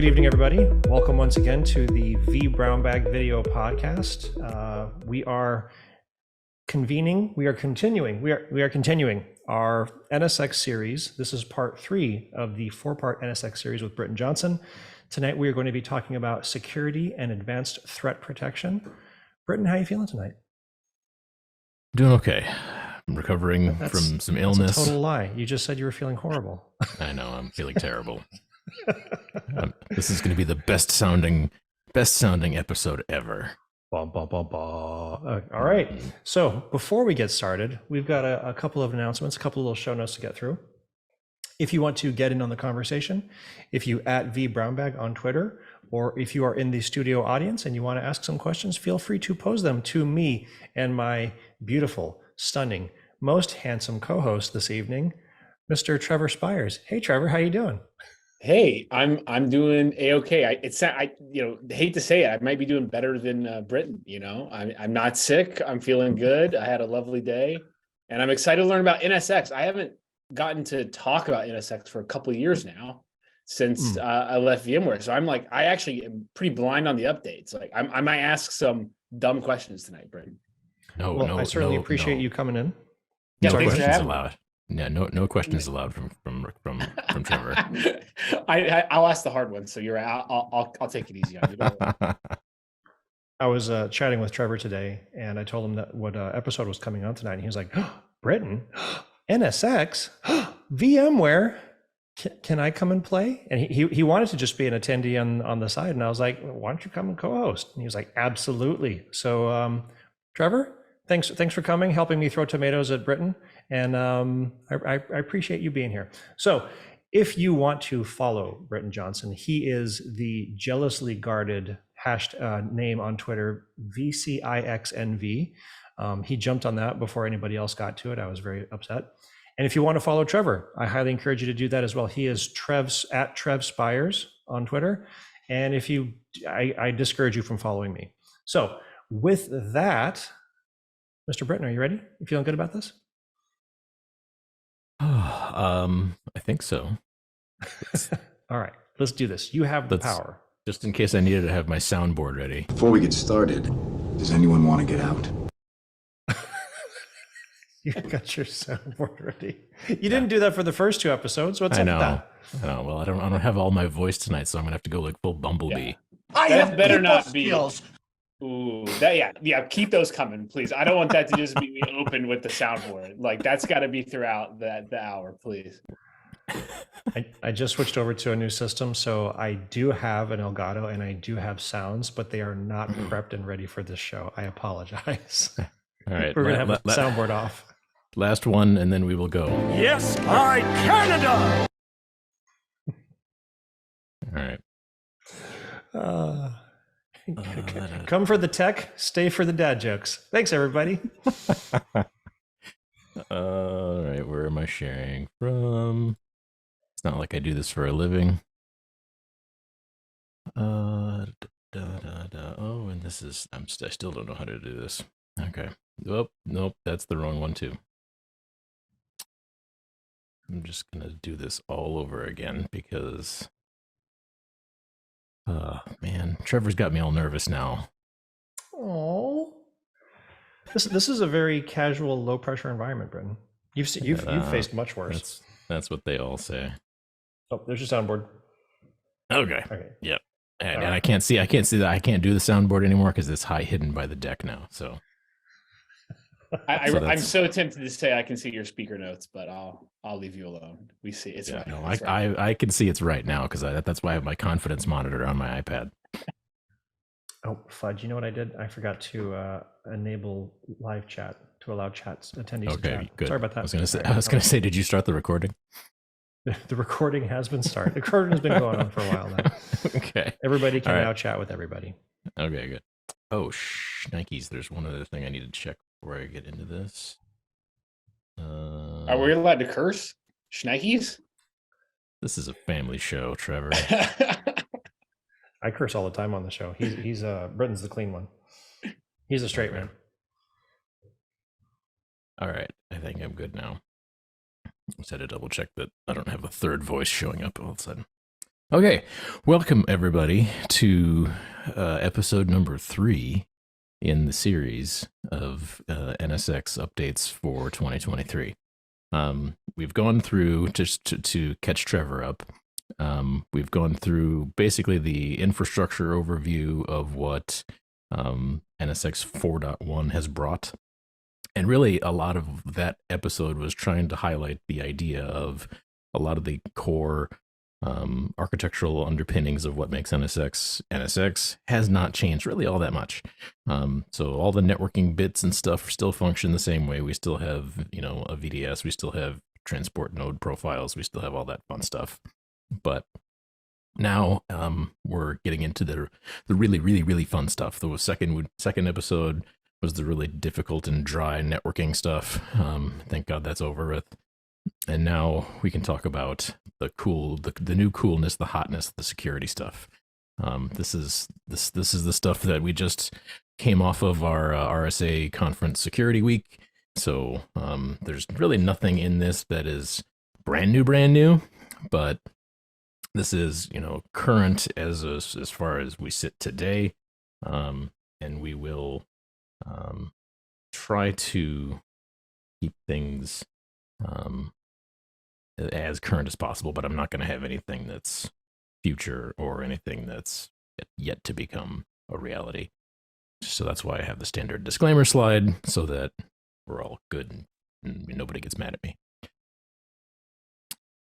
evening, everybody. Welcome once again to the vBrownBag video podcast. We are continuing our NSX series. This is part 3 of the 4-part NSX series with Britton Johnson. Tonight, we are going to be talking about security and advanced threat protection. Britton, how are you feeling tonight? Doing okay. I'm recovering from some illness. That's a total lie. You just said you were feeling horrible. I know. I'm feeling terrible. This is going to be the best sounding episode ever. Bah, bah, bah, bah. All right. So before we get started, we've got a couple of announcements, a couple of little show notes to get through. If you want to get in on the conversation, if you at vBrownBag on Twitter, or if you are in the studio audience and you want to ask some questions, feel free to pose them to me and my beautiful, stunning, most handsome co-host this evening, Mr. Trevor Spires. Hey, Trevor, how you doing? Hey, I'm doing a-okay. I hate to say it, I might be doing better than Britton. I'm not sick. I'm feeling good. I had a lovely day, and I'm excited to learn about NSX. I haven't gotten to talk about NSX for a couple of years now since I left VMware. So I actually am pretty blind on the updates. Like I might ask some dumb questions tonight, Britton. I certainly appreciate you coming in. No questions allowed. Yeah, no questions allowed from Trevor. I'll ask the hard ones, so you're out. I'll take it easy on you. I was chatting with Trevor today, and I told him that what episode was coming on tonight, and he was like, oh, "Britton, NSX, VMware, can I come and play?" And he wanted to just be an attendee on the side, and I was like, "Why don't you come and co-host?" And he was like, "Absolutely." So, Trevor, thanks for coming, helping me throw tomatoes at Britton. And I appreciate you being here. So if you want to follow Britton Johnson, he is the jealously guarded name on Twitter, VCIXNV. He jumped on that before anybody else got to it. I was very upset. And if you want to follow Trevor, I highly encourage you to do that as well. He is at Trev Spires on Twitter. And I discourage you from following me. So with that, Mr. Britton, are you ready? You feeling good about this? I think so. All right, let's do this. You have the power. Just in case I needed to have my soundboard ready. Before we get started, does anyone want to get out? You got your soundboard ready. You didn't do that for the first 2 episodes. What's up with that? I know. Well, I don't have all my voice tonight, so I'm gonna have to go like full Bumblebee. Yeah. That better not skills. Ooh, keep those coming, please. I don't want that to just be me open with the soundboard. Like that's got to be throughout the hour, please. I just switched over to a new system, so I do have an Elgato and I do have sounds, but they are not prepped and ready for this show. I apologize. All right, we're gonna have the soundboard off. Last one, and then we will go. Yes, I Canada. All right. Come for the tech, stay for the dad jokes. Thanks, everybody. All right, where am I sharing from? It's not like I do this for a living. Oh, and this is, I still don't know how to do this. Okay. Oh, nope, that's the wrong one too. I'm just going to do this all over again because... man, Trevor's got me all nervous now. Oh, this is a very casual, low pressure environment, Britton. You've faced much worse. That's what they all say. Oh, there's your soundboard. Okay. Yep. And I can't see that. I can't do the soundboard anymore because it's hidden by the deck now. So. I'm so tempted to say I can see your speaker notes, but I'll leave you alone. We see it's right. No, I can see it's right now because that's why I have my confidence monitor on my iPad. Oh, fudge! You know what I did? I forgot to enable live chat to allow attendees to chat. Good. Sorry about that. I was gonna say, did you start the recording? The recording has been started. The recording has been going on for a while now. Okay. Everybody can now chat with everybody. Okay, good. Oh, Nikes. There's one other thing I need to check before I get into this. Are we allowed to curse? Schnikes? This is a family show, Trevor. I curse all the time on the show. He's Britton's the clean one. He's a straight man. All right, I think I'm good now. Just had to double check that I don't have a third voice showing up all of a sudden. Okay, welcome everybody to episode number 3 in the series of NSX updates for 2023. We've gone through, just to catch Trevor up, we've gone through basically the infrastructure overview of what NSX 4.1 has brought. And really, a lot of that episode was trying to highlight the idea of a lot of the core architectural underpinnings of what makes NSX. NSX has not changed really all that much. So all the networking bits and stuff still function the same way. We still have, a VDS. We still have transport node profiles. We still have all that fun stuff. But now we're getting into the really, really, really fun stuff. The second episode was the really difficult and dry networking stuff. Thank God that's over with. And now we can talk about the new coolness, the hotness, the security stuff. This is the stuff that we just came off of our RSA conference security week. So there's really nothing in this that is brand new, but this is current as far as we sit today, and we will try to keep things as current as possible, but I'm not going to have anything that's future or anything that's yet to become a reality. So that's why I have the standard disclaimer slide, so that we're all good and nobody gets mad at me.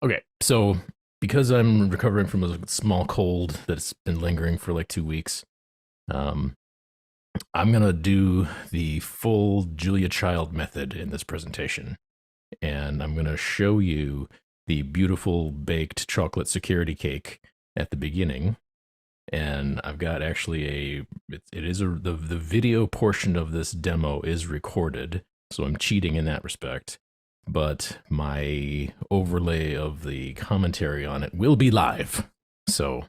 Okay, so because I'm recovering from a small cold that's been lingering for like 2 weeks, I'm going to do the full Julia Child method in this presentation. And I'm going to show you the beautiful baked chocolate security cake at the beginning. And I've got actually the video portion of this demo is recorded, so I'm cheating in that respect. But my overlay of the commentary on it will be live. So,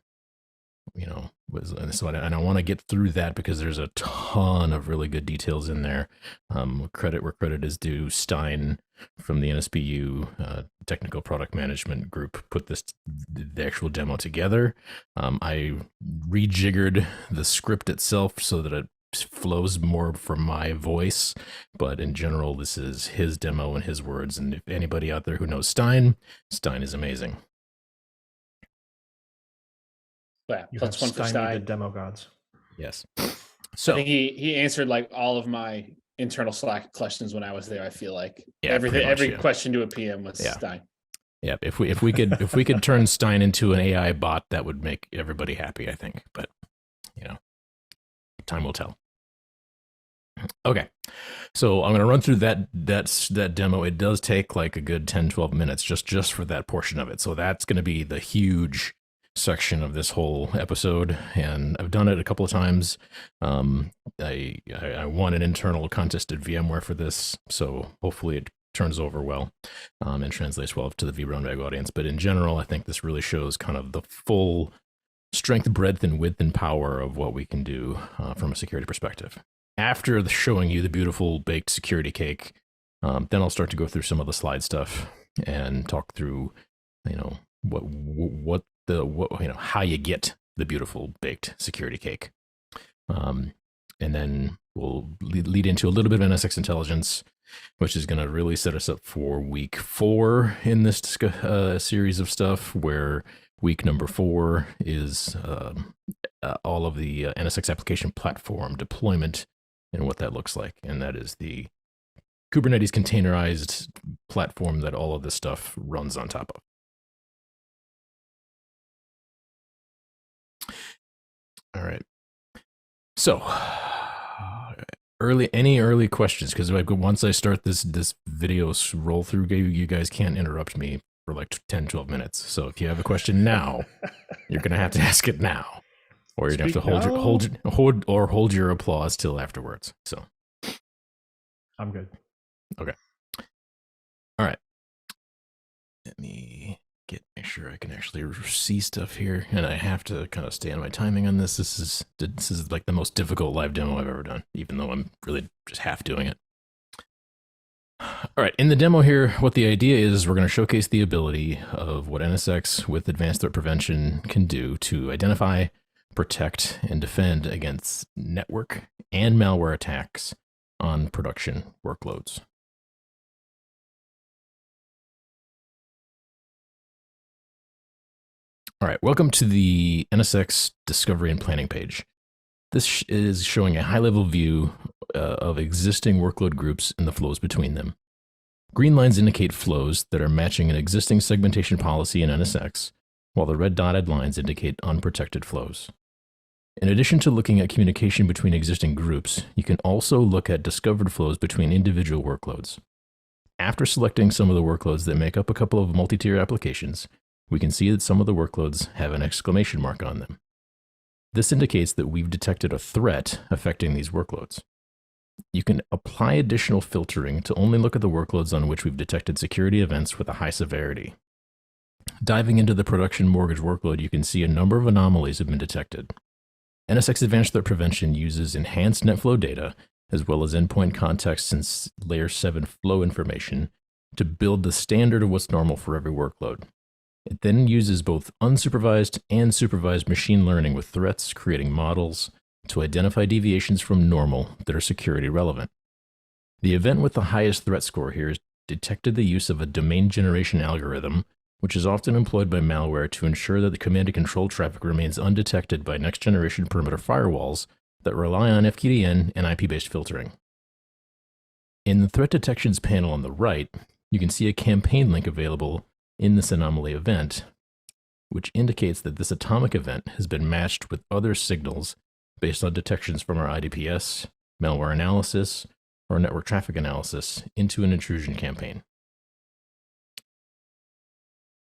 and I want to get through that because there's a ton of really good details in there. Credit where credit is due. Stein from the NSPU Technical Product Management Group put the actual demo together. I rejiggered the script itself so that it flows more from my voice, but in general, this is his demo and his words. And if anybody out there who knows Stein is amazing. Yeah, You plus have one for stymied the Stein. demo gods. Yes. I So think he answered like all of my internal Slack questions when I was there. I feel like Yeah, pretty much, every yeah. question to a PM was Yeah. Stein. yeah, if we could turn Stein into an AI bot, that would make everybody happy, I think. But time will tell. Okay, so I'm going to run through that demo. It does take like a good 10-12 minutes just for that portion of it. So that's going to be the huge section of this whole episode, and I've done it a couple of times. I won an internal contest at VMware for this, so hopefully it turns over well and translates well to the vBrownBag audience. But in general, I think this really shows kind of the full strength, breadth, and width and power of what we can do from a security perspective. After showing you the beautiful baked security cake, then I'll start to go through some of the slide stuff and talk through, how you get the beautiful baked security cake. And then we'll lead into a little bit of NSX intelligence, which is going to really set us up for week 4 in this series of stuff, where week number 4 is all of the NSX application platform deployment and what that looks like. And that is the Kubernetes containerized platform that all of this stuff runs on top of. All right. So, any early questions? Because once I start this video roll through, you guys can't interrupt me for like 10-12 minutes. So if you have a question now, you're gonna have to ask it now, or you're gonna have to hold your applause till afterwards. So I'm good. Okay. All right. Let me make sure I can actually see stuff here, and I have to kind of stay on my timing on this. This is like the most difficult live demo I've ever done, even though I'm really just half doing it. All right, in the demo here, what the idea is we're going to showcase the ability of what NSX with advanced threat prevention can do to identify, protect, and defend against network and malware attacks on production workloads. All right, welcome to the NSX Discovery and Planning page. This is showing a high-level view of existing workload groups and the flows between them. Green lines indicate flows that are matching an existing segmentation policy in NSX, while the red dotted lines indicate unprotected flows. In addition to looking at communication between existing groups, you can also look at discovered flows between individual workloads. After selecting some of the workloads that make up a couple of multi-tier applications, we can see that some of the workloads have an exclamation mark on them. This indicates that we've detected a threat affecting these workloads. You can apply additional filtering to only look at the workloads on which we've detected security events with a high severity. Diving into the production mortgage workload, you can see a number of anomalies have been detected. NSX Advanced Threat Prevention uses enhanced NetFlow data, as well as endpoint context and Layer 7 flow information to build the standard of what's normal for every workload. It then uses both unsupervised and supervised machine learning with threats, creating models to identify deviations from normal that are security relevant. The event with the highest threat score here is detected the use of a domain generation algorithm, which is often employed by malware to ensure that the command and control traffic remains undetected by next generation perimeter firewalls that rely on FQDN and IP-based filtering. In the threat detections panel on the right, you can see a campaign link available in this anomaly event, which indicates that this atomic event has been matched with other signals based on detections from our IDPS, malware analysis, or network traffic analysis into an intrusion campaign.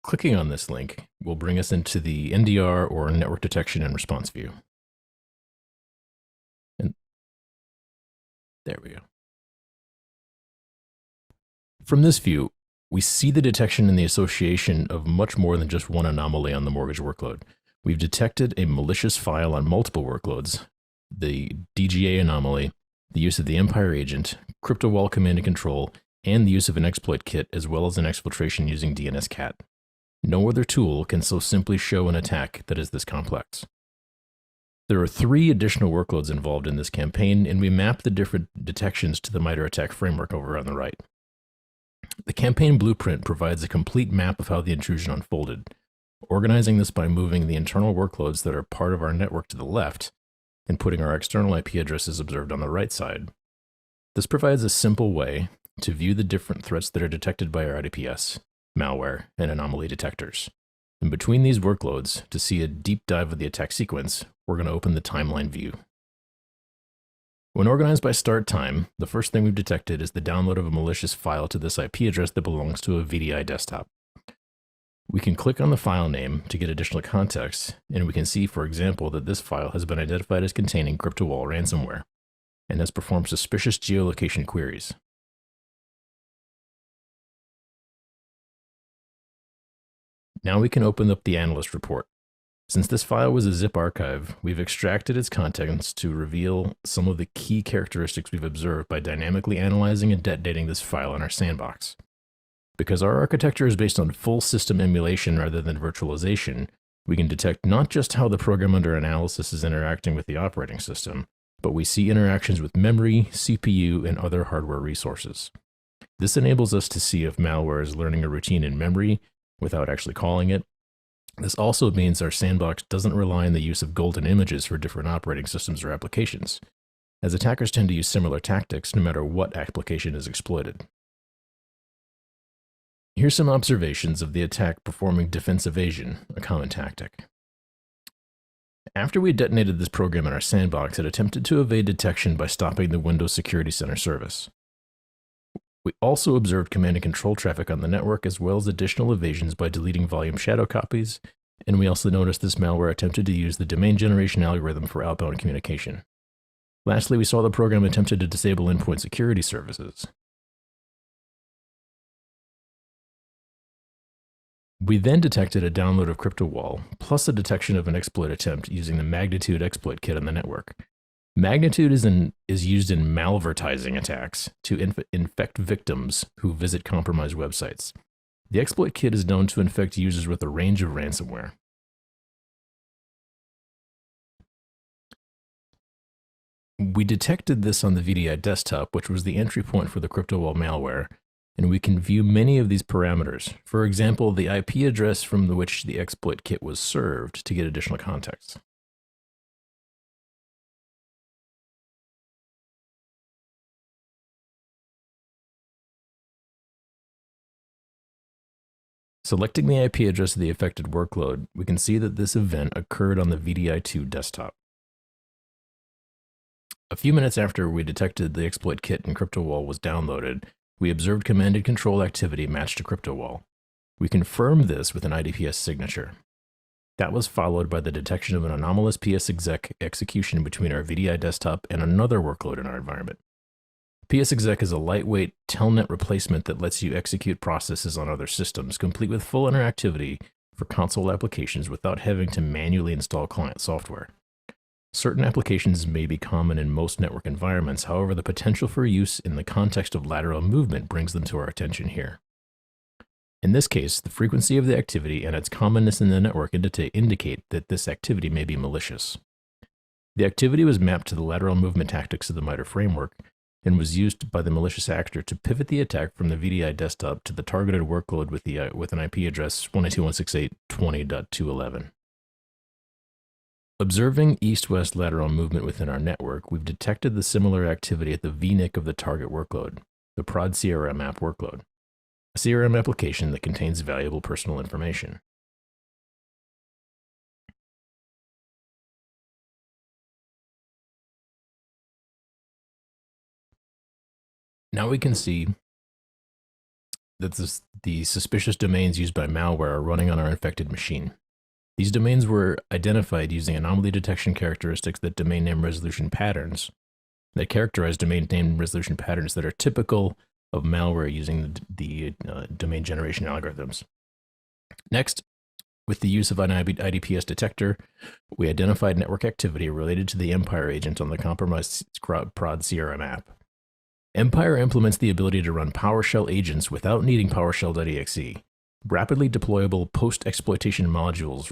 Clicking on this link will bring us into the NDR or network detection and response view. And there we go. From this view, we see the detection and the association of much more than just one anomaly on the mortgage workload. We've detected a malicious file on multiple workloads, the DGA anomaly, the use of the Empire agent, CryptoWall command and control, and the use of an exploit kit, as well as an exfiltration using DNSCAT. No other tool can so simply show an attack that is this complex. There are 3 additional workloads involved in this campaign, and we map the different detections to the MITRE ATT&CK framework over on the right. The campaign blueprint provides a complete map of how the intrusion unfolded, organizing this by moving the internal workloads that are part of our network to the left and putting our external IP addresses observed on the right side. This provides a simple way to view the different threats that are detected by our IDPS, malware, and anomaly detectors. And between these workloads, to see a deep dive of the attack sequence, we're going to open the timeline view. When organized by start time, the first thing we've detected is the download of a malicious file to this IP address that belongs to a VDI desktop. We can click on the file name to get additional context, and we can see, for example, that this file has been identified as containing CryptoWall ransomware and has performed suspicious geolocation queries. Now we can open up the analyst report. Since this file was a zip archive, we've extracted its contents to reveal some of the key characteristics we've observed by dynamically analyzing and detonating this file in our sandbox. Because our architecture is based on full system emulation rather than virtualization, we can detect not just how the program under analysis is interacting with the operating system, but we see interactions with memory, CPU, and other hardware resources. This enables us to see if malware is learning a routine in memory without actually calling it. This also means our sandbox doesn't rely on the use of golden images for different operating systems or applications, as attackers tend to use similar tactics no matter what application is exploited. Here's some observations of the attack performing defense evasion, a common tactic. After we detonated this program in our sandbox, it attempted to evade detection by stopping the Windows Security Center service. We also observed command and control traffic on the network, as well as additional evasions by deleting volume shadow copies, and we also noticed this malware attempted to use the domain generation algorithm for outbound communication. Lastly, we saw the program attempted to disable endpoint security services. We then detected a download of CryptoWall, plus a detection of an exploit attempt using the Magnitude exploit kit on the network. Magnitude is used in malvertising attacks to infect victims who visit compromised websites. The exploit kit is known to infect users with a range of ransomware. We detected this on the VDI desktop, which was the entry point for the CryptoWall malware, and we can view many of these parameters. For example, the IP address from which the exploit kit was served to get additional context. Selecting the IP address of the affected workload, we can see that this event occurred on the VDI2 desktop. A few minutes after we detected the exploit kit and CryptoWall was downloaded, we observed command and control activity matched to CryptoWall. We confirmed this with an IDPS signature. That was followed by the detection of an anomalous psexec execution between our VDI desktop and another workload in our environment. psexec is a lightweight telnet replacement that lets you execute processes on other systems, complete with full interactivity for console applications without having to manually install client software. Certain applications may be common in most network environments, however, the potential for use in the context of lateral movement brings them to our attention here. In this case, the frequency of the activity and its commonness in the network indicate that this activity may be malicious. The activity was mapped to the lateral movement tactics of the MITRE framework and was used by the malicious actor to pivot the attack from the VDI desktop to the targeted workload with an IP address 192.168.20.211. Observing east-west lateral movement within our network, we've detected the similar activity at the VNIC of the target workload, the prod CRM app workload, a CRM application that contains valuable personal information. Now we can see that the suspicious domains used by malware are running on our infected machine. These domains were identified using anomaly detection characteristics that domain name resolution patterns that characterize domain name resolution patterns that are typical of malware using the domain generation algorithms. Next, with the use of an IDPS detector, we identified network activity related to the Empire agent on the compromised prod CRM app. Empire implements the ability to run PowerShell agents without needing PowerShell.exe. Rapidly deployable post-exploitation modules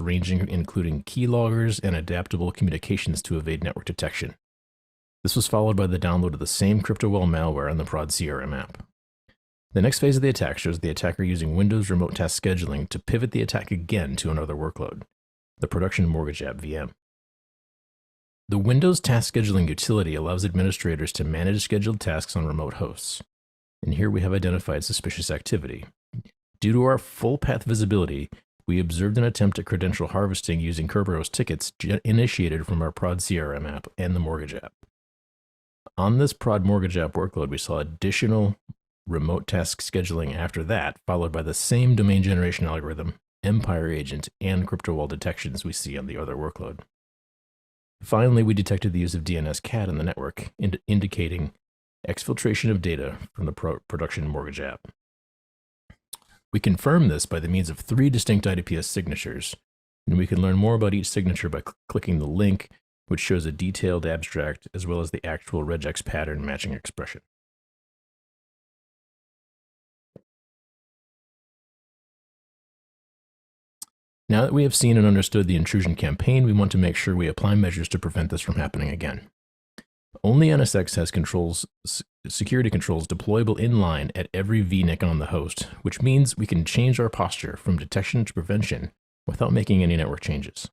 including keyloggers and adaptable communications to evade network detection. This was followed by the download of the same CryptoWall malware on the prod CRM app. The next phase of the attack shows the attacker using Windows Remote Task Scheduling to pivot the attack again to another workload, the production mortgage app VM. The Windows Task Scheduling utility allows administrators to manage scheduled tasks on remote hosts. And here we have identified suspicious activity. Due to our full path visibility, we observed an attempt at credential harvesting using Kerberos tickets initiated from our prod CRM app and the mortgage app. On this prod mortgage app workload, we saw additional remote task scheduling after that, followed by the same domain generation algorithm, Empire agent, and CryptoWall detections we see on the other workload. Finally, we detected the use of DNS-CAT in the network, indicating exfiltration of data from the production mortgage app. We confirm this by the means of 3 distinct IDPS signatures, and we can learn more about each signature by clicking the link, which shows a detailed abstract as well as the actual regex pattern matching expression. Now that we have seen and understood the intrusion campaign, we want to make sure we apply measures to prevent this from happening again. Only NSX has security controls deployable inline at every VNIC on the host, which means we can change our posture from detection to prevention without making any network changes.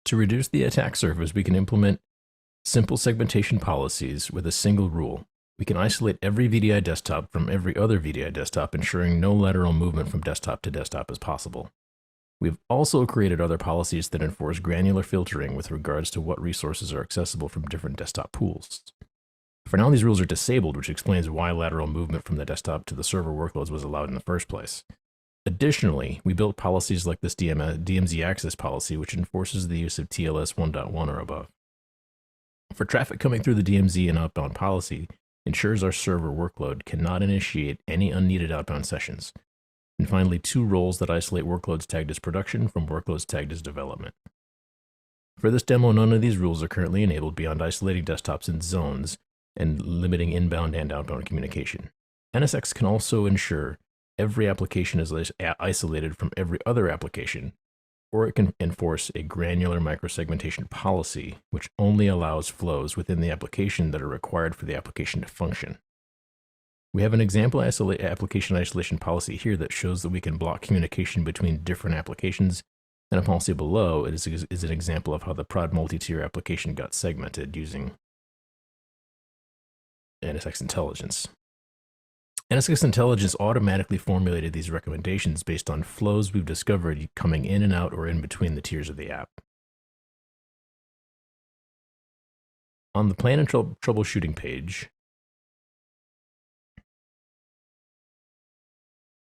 To reduce the attack surface, we can implement simple segmentation policies with a single rule. We can isolate every VDI desktop from every other VDI desktop, ensuring no lateral movement from desktop to desktop is possible. We've also created other policies that enforce granular filtering with regards to what resources are accessible from different desktop pools. For now, these rules are disabled, which explains why lateral movement from the desktop to the server workloads was allowed in the first place. Additionally, we built policies like this DMZ access policy, which enforces the use of TLS 1.1 or above. For traffic coming through the DMZ and outbound policy, ensures our server workload cannot initiate any unneeded outbound sessions. And finally, 2 roles that isolate workloads tagged as production from workloads tagged as development. For this demo, none of these rules are currently enabled beyond isolating desktops in zones and limiting inbound and outbound communication. NSX can also ensure every application is isolated from every other application, or it can enforce a granular microsegmentation policy, which only allows flows within the application that are required for the application to function. We have an example application isolation policy here that shows that we can block communication between different applications, and a policy below is an example of how the prod multi-tier application got segmented using NSX Intelligence. NSX Intelligence automatically formulated these recommendations based on flows we've discovered coming in and out or in between the tiers of the app. On the plan and troubleshooting page,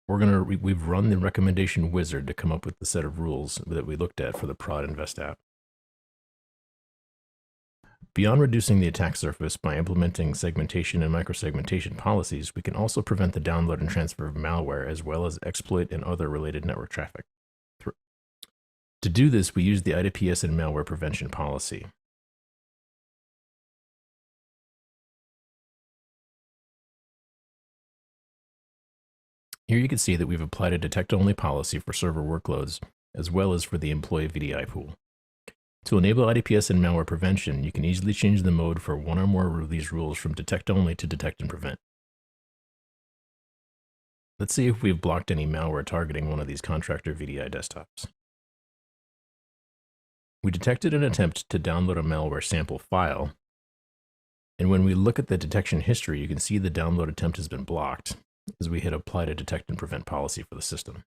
we've run the recommendation wizard to come up with the set of rules that we looked at for the prod invest app. Beyond reducing the attack surface by implementing segmentation and microsegmentation policies, we can also prevent the download and transfer of malware as well as exploit and other related network traffic. To do this, we use the IDPS and malware prevention policy. Here you can see that we've applied a detect-only policy for server workloads, as well as for the employee VDI pool. To enable IDPS and malware prevention, you can easily change the mode for one or more of these rules from detect-only to detect and prevent. Let's see if we've blocked any malware targeting one of these contractor VDI desktops. We detected an attempt to download a malware sample file, and when we look at the detection history, you can see the download attempt has been blocked, as we had applied a detect and prevent policy for the system.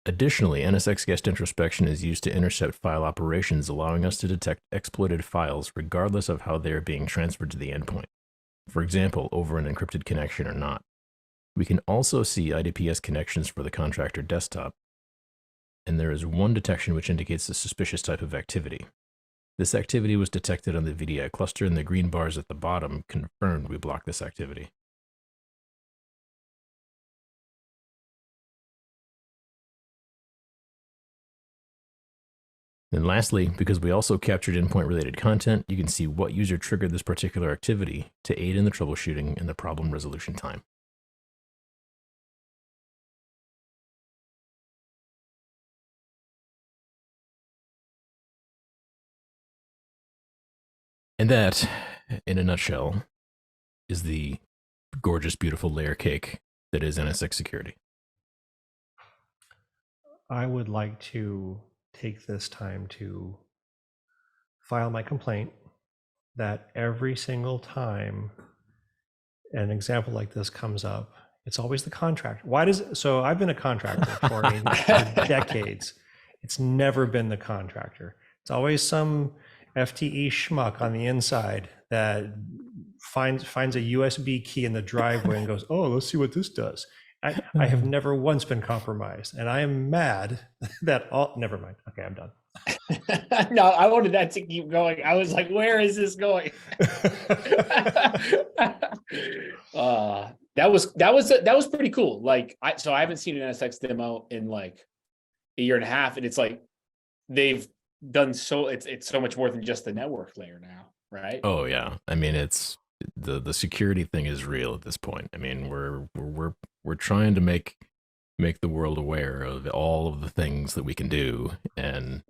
Additionally, NSX guest introspection is used to intercept file operations, allowing us to detect exploited files regardless of how they are being transferred to the endpoint. For example, over an encrypted connection or not. We can also see IDPS connections for the contractor desktop, and there is one detection which indicates a suspicious type of activity. This activity was detected on the VDI cluster, and the green bars at the bottom confirmed we blocked this activity. And lastly, because we also captured endpoint-related content, you can see what user triggered this particular activity to aid in the troubleshooting and the problem resolution time. And that, in a nutshell, is the gorgeous, beautiful layer cake that is NSX security. I would like to take this time to file my complaint that every single time an example like this comes up, it's always the contractor. Why does it? So I've been a contractor for decades. It's never been the contractor. It's always some FTE schmuck on the inside that finds a USB key in the driveway and goes, oh, let's see what this does. I have never once been compromised, and I am mad that all, never mind. Okay, I'm done. No, I wanted that to keep going. I was like, where is this going? That was pretty cool. Like, I haven't seen an NSX demo in like a year and a half, and it's like they've done it's so much more than just the network layer now, right? Oh yeah, I mean it's the security thing is real at this point. I mean we're trying to make the world aware of all of the things that we can do, and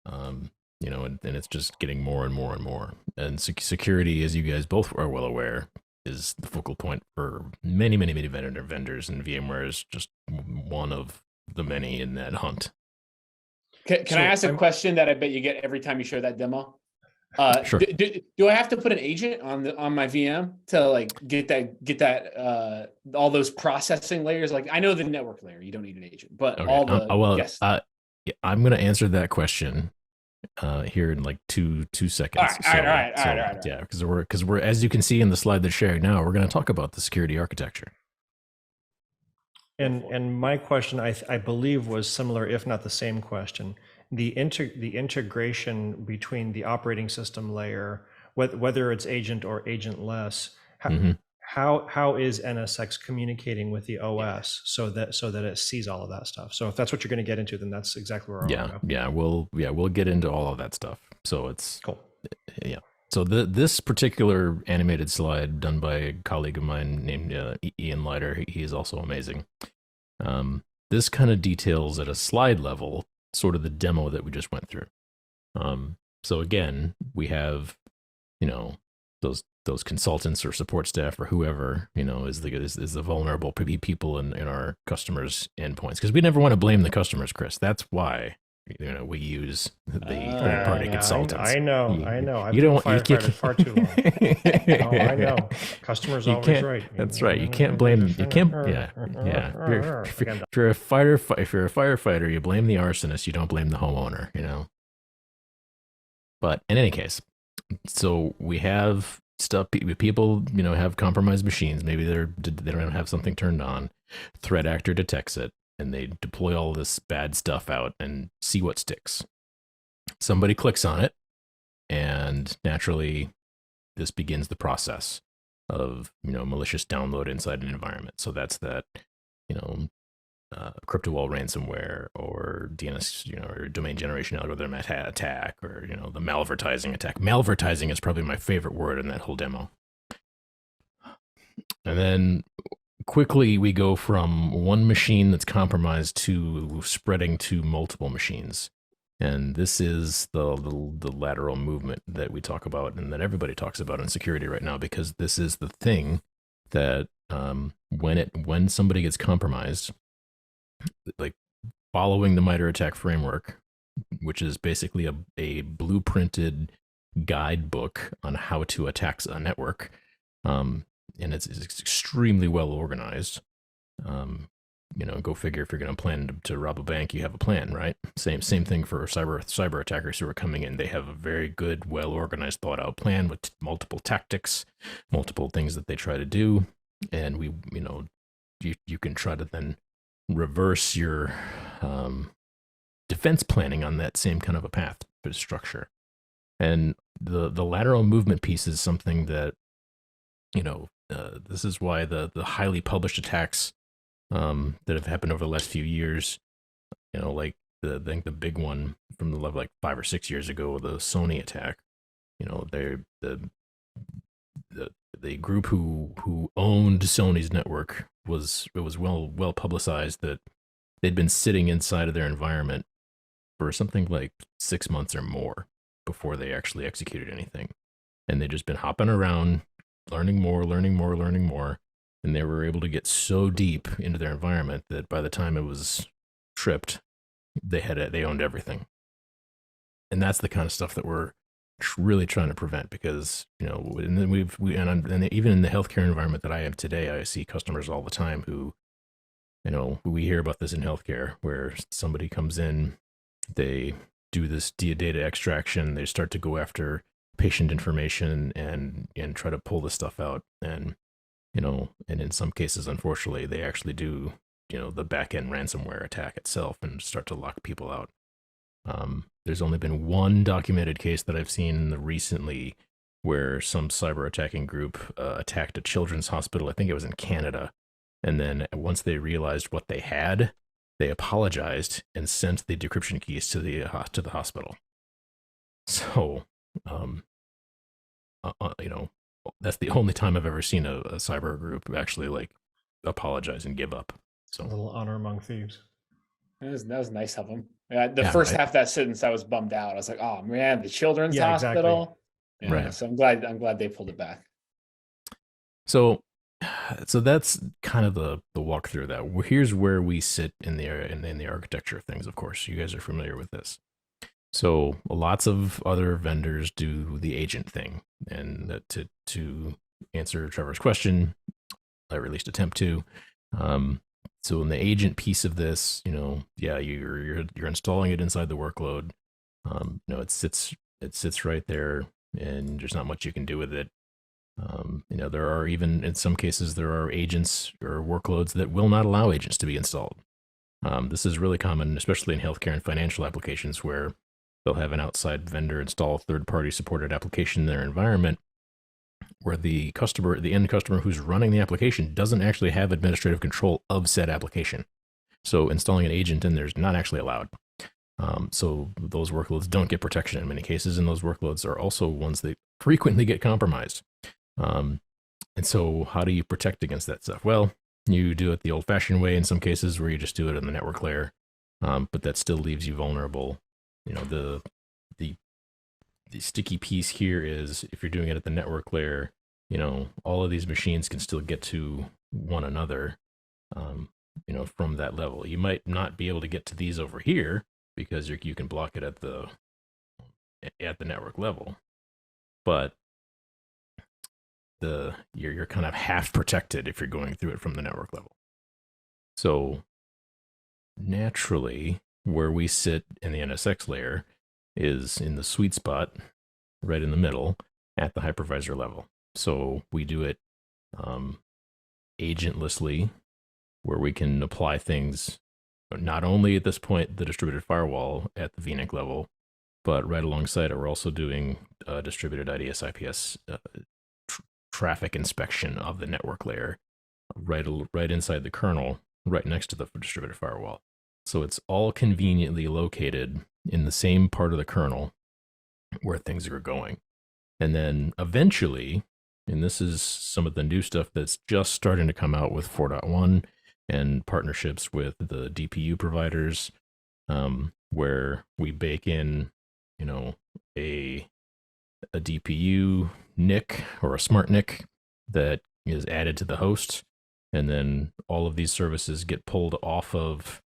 you know, and it's just getting more and more and more. And security, as you guys both are well aware, is the focal point for many vendors, and VMware is just one of the many in that hunt. Can I ask a question that I bet you get every time you show that demo? Sure. Do I have to put an agent on my VM to like get that all those processing layers? Like, I know the network layer, you don't need an agent, but Okay. all the I'm going to answer that question here in like two seconds. All right, all right, all right, all right. Yeah, because we're as you can see in the slide that's sharing now, we're going to talk about the security architecture. And my question, I believe, was similar, if not the same question. The integration between the operating system layer, whether it's agent or agentless, how is NSX communicating with the OS so that it sees all of that stuff? So if that's what you're going to get into, then that's exactly where I want to go. We'll get into all of that stuff. So it's cool. Yeah. So this particular animated slide done by a colleague of mine named Ian Leiter, he is also amazing. This kind of details at a slide level sort of the demo that we just went through. So again, we have, those consultants or support staff or whoever, is the vulnerable people in our customers' endpoints, because we never want to blame the customers, Chris. That's why we use the third-party consultants. I know. I've been firefighter far too long. I know. Customers always right. That's right. You can't blame them. You can't. Yeah. If you're a firefighter, you blame the arsonist. You don't blame the homeowner. But in any case, so we have stuff. People, have compromised machines. Maybe they don't have something turned on. Threat actor detects it, and they deploy all this bad stuff out and see what sticks. Somebody clicks on it, and naturally, this begins the process of, malicious download inside an environment. So that's that, CryptoWall ransomware or DNS, or domain generation algorithm attack, or, the malvertising attack. Malvertising is probably my favorite word in that whole demo. And then quickly we go from one machine that's compromised to spreading to multiple machines. And this is the lateral movement that we talk about and that everybody talks about in security right now, because this is the thing that when somebody gets compromised, like following the MITRE ATT&CK framework, which is basically a blueprinted guidebook on how to attack a network, and it's extremely well organized. Go figure, if you're going to plan to rob a bank, you have a plan, right? Same thing for cyber attackers who are coming in. They have a very good, well organized, thought out plan with multiple tactics, multiple things that they try to do, and you can try to then reverse your defense planning on that same kind of a path structure. And the lateral movement piece is something that this is why the highly published attacks that have happened over the last few years, like I think the big one from the level like 5 or 6 years ago, the Sony attack, the group who owned Sony's network was well publicized that they'd been sitting inside of their environment for something like 6 months or more before they actually executed anything. And they'd just been hopping around, learning more, and they were able to get so deep into their environment that by the time it was tripped, they owned everything. And that's the kind of stuff that we're really trying to prevent, because and then and even in the healthcare environment that I am today, I see customers all the time who, we hear about this in healthcare, where somebody comes in, they do this data extraction, they start to go after patient information and try to pull this stuff out, and and in some cases, unfortunately, they actually do the back end ransomware attack itself and start to lock people out. There's only been one documented case that I've seen recently where some cyber attacking group attacked a children's hospital. I think it was in Canada. And then once they realized what they had, they apologized and sent the decryption keys to the hospital. So, that's the only time I've ever seen a cyber group actually apologize and give up. So a little honor among thieves. That was nice of them. The first half of that sentence, I was bummed out. I was like, "Oh man, the children's hospital." Exactly. Yeah, so I'm glad they pulled it back. So that's kind of the walkthrough of that. Here's where we sit in the architecture of things. Of course, you guys are familiar with this. So lots of other vendors do the agent thing, and to answer Trevor's question, or at least attempt to. So in the agent piece of this, you're installing it inside the workload. It sits right there, and there's not much you can do with it. There are, even in some cases, there are agents or workloads that will not allow agents to be installed. This is really common, especially in healthcare and financial applications, where they'll have an outside vendor install a third-party supported application in their environment, where the end customer who's running the application doesn't actually have administrative control of said application. So installing an agent in there is not actually allowed. So those workloads don't get protection in many cases, and those workloads are also ones that frequently get compromised. And so how do you protect against that stuff? Well, you do it the old-fashioned way in some cases, where you just do it on the network layer, but that still leaves you vulnerable. The sticky piece here is, if you're doing it at the network layer, all of these machines can still get to one another, from that level. You might not be able to get to these over here because you can block it at the network level, but you're kind of half protected if you're going through it from the network level. So naturally, where we sit in the NSX layer is in the sweet spot, right in the middle, at the hypervisor level. So we do it agentlessly, where we can apply things not only at this point the distributed firewall at the VNIC level, but right alongside it, we're also doing distributed IDS/IPS traffic inspection of the network layer, right inside the kernel, right next to the distributed firewall. So it's all conveniently located in the same part of the kernel where things are going. And then eventually, and this is some of the new stuff that's just starting to come out with 4.1 and partnerships with the DPU providers, where we bake in, a DPU NIC or a smart NIC that is added to the host. And then all of these services get pulled off of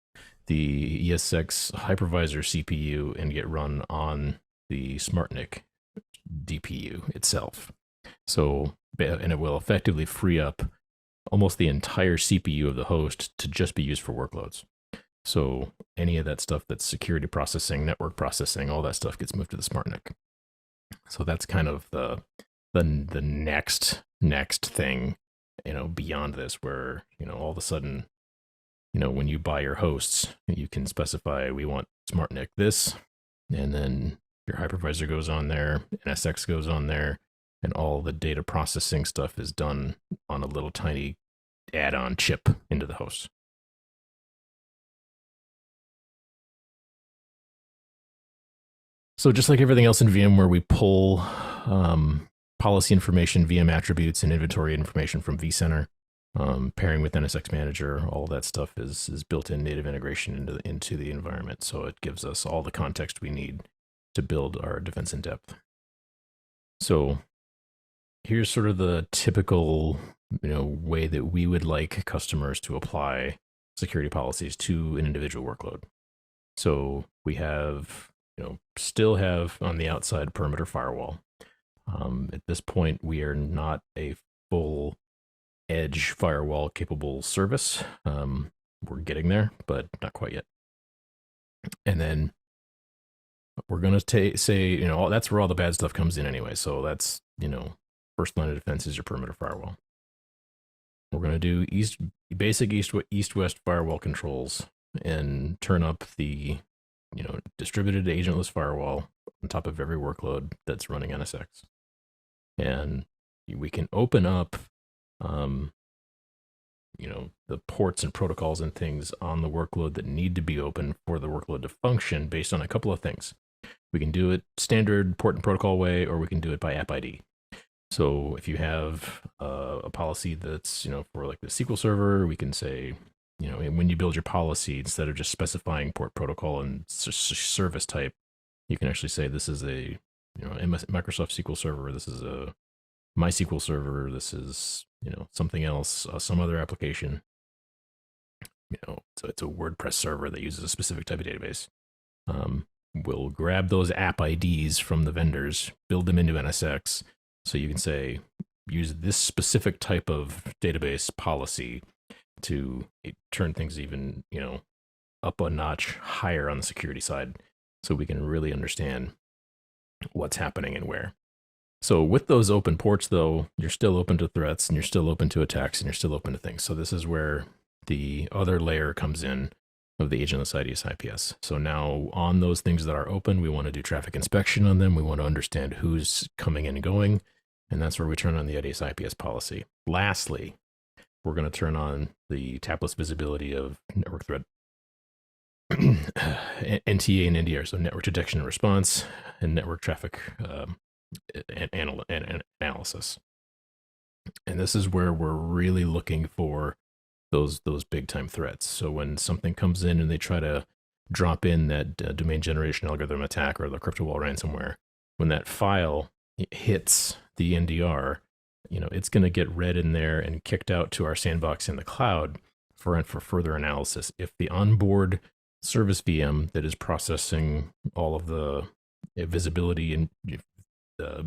the ESX hypervisor CPU and get run on the SmartNIC DPU itself. So, and it will effectively free up almost the entire CPU of the host to just be used for workloads. So any of that stuff that's security processing, network processing, all that stuff gets moved to the SmartNIC. So that's kind of the next thing, beyond this, where, all of a sudden, when you buy your hosts, you can specify, we want SmartNIC this, and then your hypervisor goes on there, NSX goes on there, and all the data processing stuff is done on a little tiny add-on chip into the host. So just like everything else in VMware, we pull policy information, VM attributes, and inventory information from vCenter. Pairing with NSX Manager, all that stuff is built-in native integration into the environment. So it gives us all the context we need to build our defense in depth. So here's sort of the typical, way that we would like customers to apply security policies to an individual workload. So we have, still have on the outside perimeter firewall. At this point, we are not a full edge firewall capable service. We're getting there, but not quite yet. And then we're going to say, that's where all the bad stuff comes in anyway. So that's, first line of defense is your perimeter firewall. We're going to do basic east-west firewall controls and turn up the, distributed agentless firewall on top of every workload that's running NSX. And we can open up, the ports and protocols and things on the workload that need to be open for the workload to function based on a couple of things. We can do it standard port and protocol way, or we can do it by app ID. So if you have a policy that's, for like the SQL server, we can say, when you build your policy, instead of just specifying port protocol and service type, you can actually say this is a, Microsoft SQL server, this is a MySQL server, this is, something else, some other application. So it's a WordPress server that uses a specific type of database. We'll grab those app IDs from the vendors, build them into NSX. So you can say, use this specific type of database policy to turn things even, up a notch higher on the security side. so we can really understand what's happening and where. So with those open ports, though, you're still open to threats and you're still open to attacks and you're still open to things. So this is where the other layer comes in of the agentless IDS IPS. So now on those things that are open, we want to do traffic inspection on them. We want to understand who's coming and going. And that's where we turn on the IDS IPS policy. Lastly, we're going to turn on the tapless visibility of network threat NTA and NDR, so network detection and response, and network traffic analysis. And this is where we're really looking for those big time threats. So when something comes in and they try to drop in that domain generation algorithm attack or the crypto wall ransomware, when that file hits the NDR, it's going to get read in there and kicked out to our sandbox in the cloud for further analysis. If the onboard service VM that is processing all of the visibility and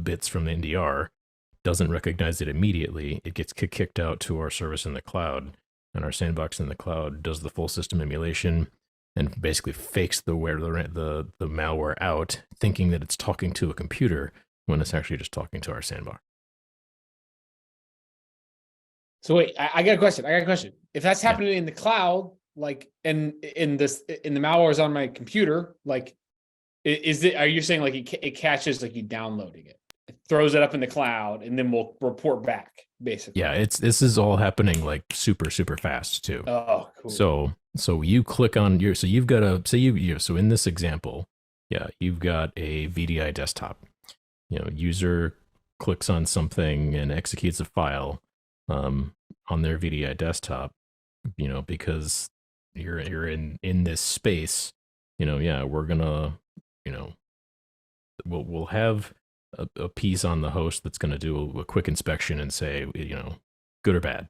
bits from the NDR doesn't recognize it immediately, it gets kicked out to our service in the cloud, and our sandbox in the cloud does the full system emulation and basically fakes the malware out, thinking that it's talking to a computer when it's actually just talking to our sandbox. So wait, I got a question. If that's happening in the cloud, like, and in the malware is on my computer, like, are you saying like it catches like you downloading it, throws it up in the cloud, and then we'll report back, basically? Yeah, this is all happening like super fast too. Oh, cool. So you click on you've got so in this example, you've got a VDI desktop. User clicks on something and executes a file on their VDI desktop, because you're in this space, we're gonna, we'll have a piece on the host that's going to do a quick inspection and say, good or bad,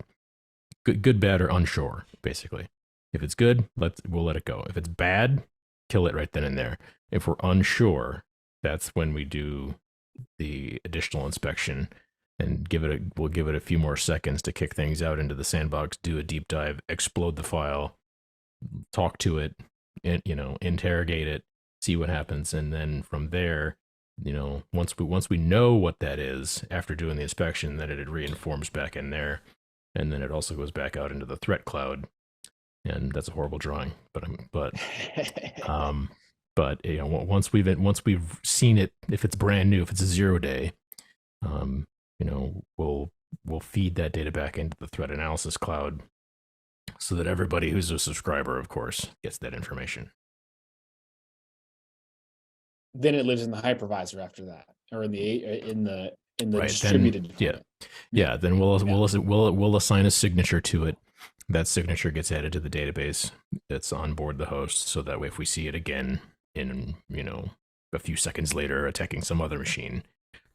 good, bad, or unsure, basically. If it's good, we'll let it go. If it's bad, kill it right then and there. If we're unsure, that's when we do the additional inspection and we'll give it a few more seconds to kick things out into the sandbox, do a deep dive, explode the file, talk to it, and, interrogate it, see what happens. And then from there, once we know what that is after doing the inspection, then it reinforms back in there. And then it also goes back out into the threat cloud. And that's a horrible drawing, but once we've seen it, if it's brand new, if it's a 0 day, we'll feed that data back into the threat analysis cloud so that everybody who's a subscriber, of course, gets that information. Then it lives in the hypervisor after that, or in the right, distributed. Then, then we'll assign a signature to it. That signature gets added to the database that's on board the host, so that way if we see it again in a few seconds later attacking some other machine,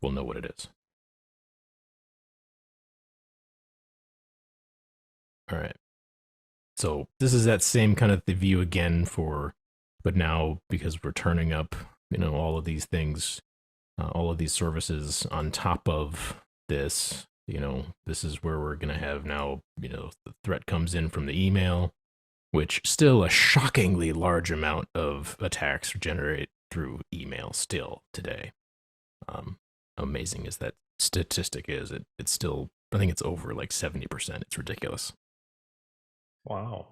we'll know what it is. All right. So this is that same kind of the view again but now because we're turning up, all of these things, all of these services on top of this, this is where we're going to have now, the threat comes in from the email, which still a shockingly large amount of attacks generate through email still today. Amazing as that statistic is, it's still, I think it's over like 70%. It's ridiculous. Wow.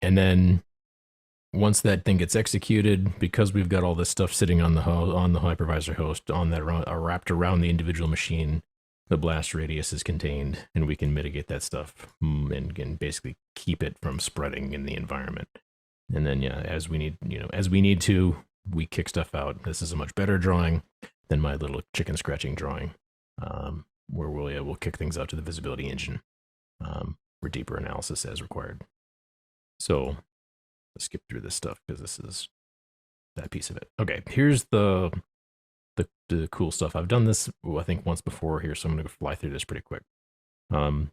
And then once that thing gets executed, because we've got all this stuff sitting on the hypervisor host wrapped around the individual machine, the blast radius is contained, and we can mitigate that stuff and basically keep it from spreading in the environment. And then as we need to, we kick stuff out. This is a much better drawing than my little chicken scratching drawing, where we'll kick things out to the visibility engine for deeper analysis as required. So let's skip through this stuff because this is that piece of it. Okay, here's the cool stuff. I've done this, I think, once before here, so I'm going to fly through this pretty quick. Our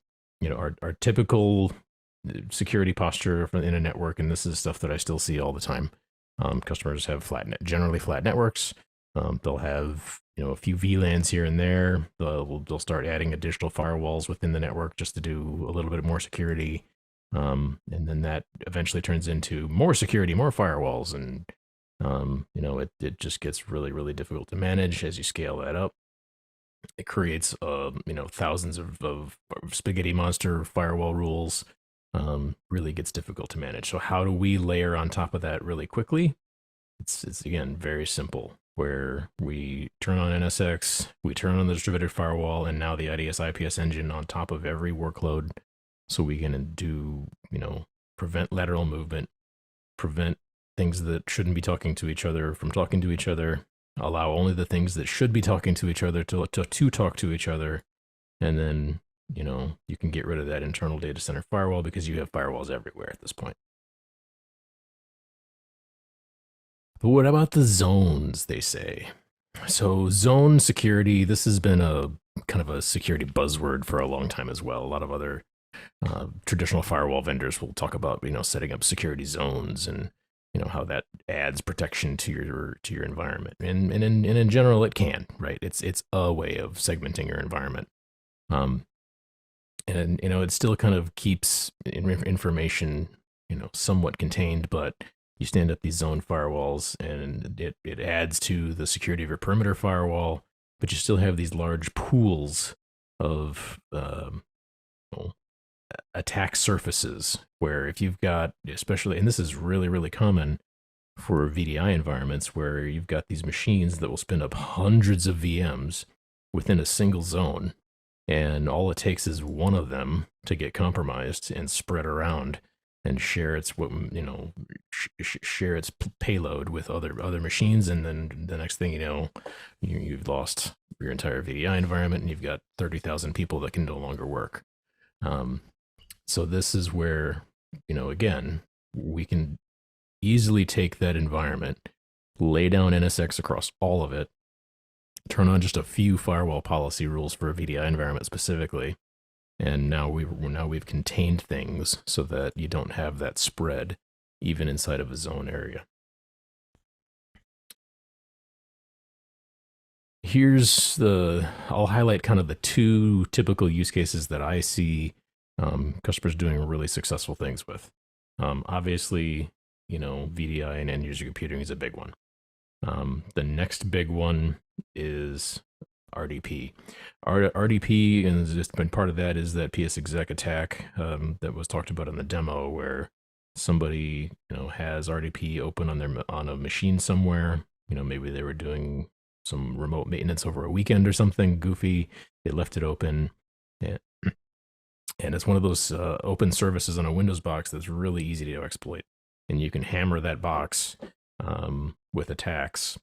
typical security posture in a network, and this is stuff that I still see all the time. Customers have generally flat networks. They'll have a few VLANs here and there. They'll start adding additional firewalls within the network just to do a little bit more security. And then that eventually turns into more security, more firewalls, and it just gets really, really difficult to manage as you scale that up. It creates thousands of spaghetti monster firewall rules. Really gets difficult to manage. So how do we layer on top of that really quickly? It's again very simple, where we turn on NSX, we turn on the distributed firewall, and now the IDS IPS engine on top of every workload, so we can do prevent lateral movement, prevent things that shouldn't be talking to each other from talking to each other, allow only the things that should be talking to each other to talk to each other, and then you can get rid of that internal data center firewall because you have firewalls everywhere at this point. But what about the zones, they say? So zone security, this has been a kind of a security buzzword for a long time as well. A lot of other traditional firewall vendors will talk about setting up security zones and how that adds protection to your environment. And in general, it can, right? It's a way of segmenting your environment. And it still kind of keeps information somewhat contained, but you stand up these zone firewalls and it adds to the security of your perimeter firewall, but you still have these large pools of attack surfaces where if you've got, especially, and this is really, really common for VDI environments, where you've got these machines that will spin up hundreds of VMs within a single zone, and all it takes is one of them to get compromised and spread around and share its share its payload with other machines, and then the next thing you know, you've lost your entire VDI environment, and you've got 30,000 people that can no longer work. So this is where again, we can easily take that environment, lay down NSX across all of it, turn on just a few firewall policy rules for a VDI environment specifically, and now we've contained things so that you don't have that spread even inside of a zone area. I'll highlight kind of the two typical use cases that I see customers doing really successful things with. Obviously, VDI and end user computing is a big one. The next big one is RDP. RDP, and just been part of that, is that PS exec attack that was talked about in the demo, where somebody has RDP open on a machine somewhere. Maybe they were doing some remote maintenance over a weekend or something goofy. They left it open, and it's one of those open services on a Windows box that's really easy to exploit, and you can hammer that box with attacks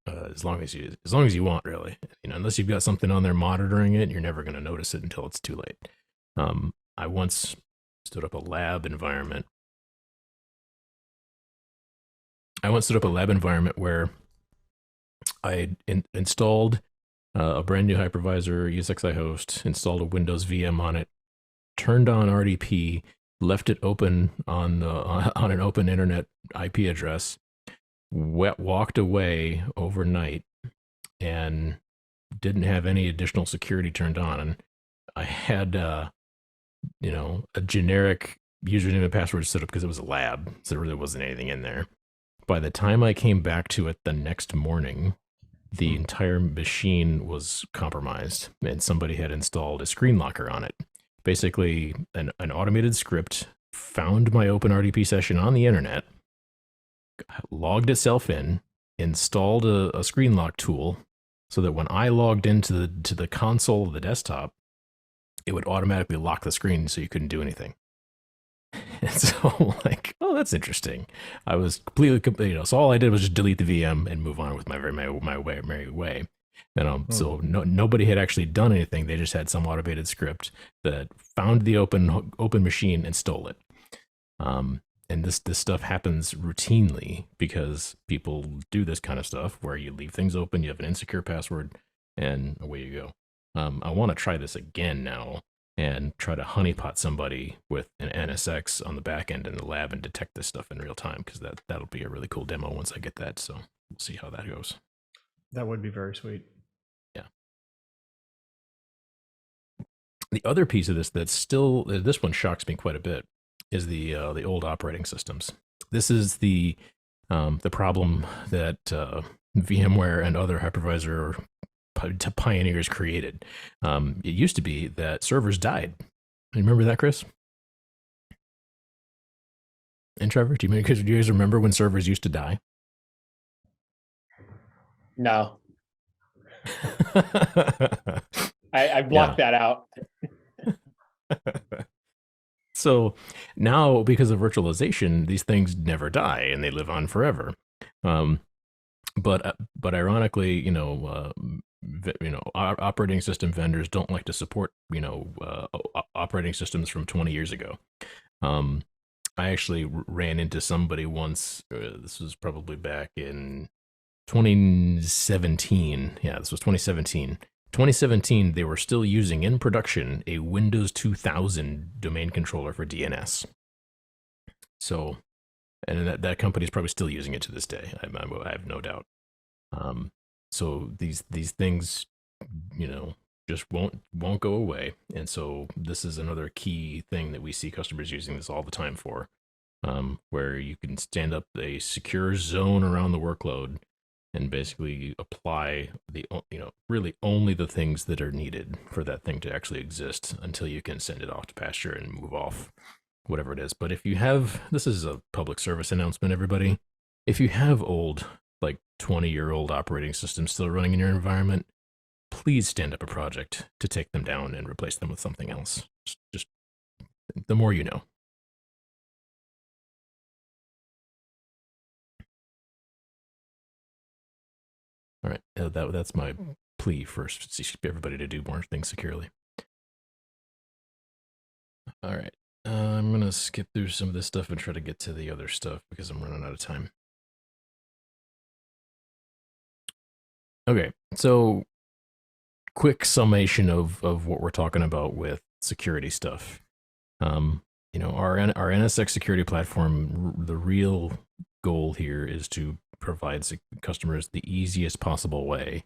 as long as you want, really. Unless you've got something on there monitoring it, you're never going to notice it until it's too late. I once stood up a lab environment. Where I installed a brand new hypervisor, ESXi host, installed a Windows VM on it, turned on RDP, left it open on an open internet IP address, walked away overnight, and didn't have any additional security turned on. And I had a generic username and password set up because it was a lab, so there really wasn't anything in there. By the time I came back to it the next morning, the entire machine was compromised, and somebody had installed a screen locker on it. Basically, an automated script found my OpenRDP session on the internet, logged itself in, installed a screen lock tool, so that when I logged into the console of the desktop, it would automatically lock the screen so you couldn't do anything. And so, oh, that's interesting. I was completely, so all I did was just delete the VM and move on with my merry way. And so nobody had actually done anything. They just had some automated script that found the open machine and stole it. And this stuff happens routinely because people do this kind of stuff where you leave things open, you have an insecure password, and away you go. I want to try this again now and try to honeypot somebody with an NSX on the back end in the lab and detect this stuff in real time, because that'll be a really cool demo once I get that. So we'll see how that goes. That would be very sweet. Yeah. The other piece of this that's still, this one shocks me quite a bit, is the old operating systems. This is the problem that VMware and other hypervisor pioneers created. It used to be that servers died. You remember that, Chris? And Trevor, do you guys remember when servers used to die? No, I blocked that out. So now, because of virtualization, these things never die and they live on forever. But ironically, operating system vendors don't like to support operating systems from 20 years ago. I actually ran into somebody once. This was probably back in 2017. Yeah, this was 2017. 2017, they were still using in production a Windows 2000 domain controller for DNS. So, and that company is probably still using it to this day. I have no doubt. So these things, just won't go away. And so this is another key thing that we see customers using this all the time for, where you can stand up a secure zone around the workload and basically apply the, really only the things that are needed for that thing to actually exist until you can send it off to pasture and move off whatever it is. But if you have, this is a public service announcement, everybody. If you have old, like 20-year-old operating systems still running in your environment, please stand up a project to take them down and replace them with something else. Just the more you know. All right, that's my plea for everybody to do more things securely. All right, I'm going to skip through some of this stuff and try to get to the other stuff because I'm running out of time. Okay, so quick summation of what we're talking about with security stuff. Our NSX security platform, the real goal here is to provide customers the easiest possible way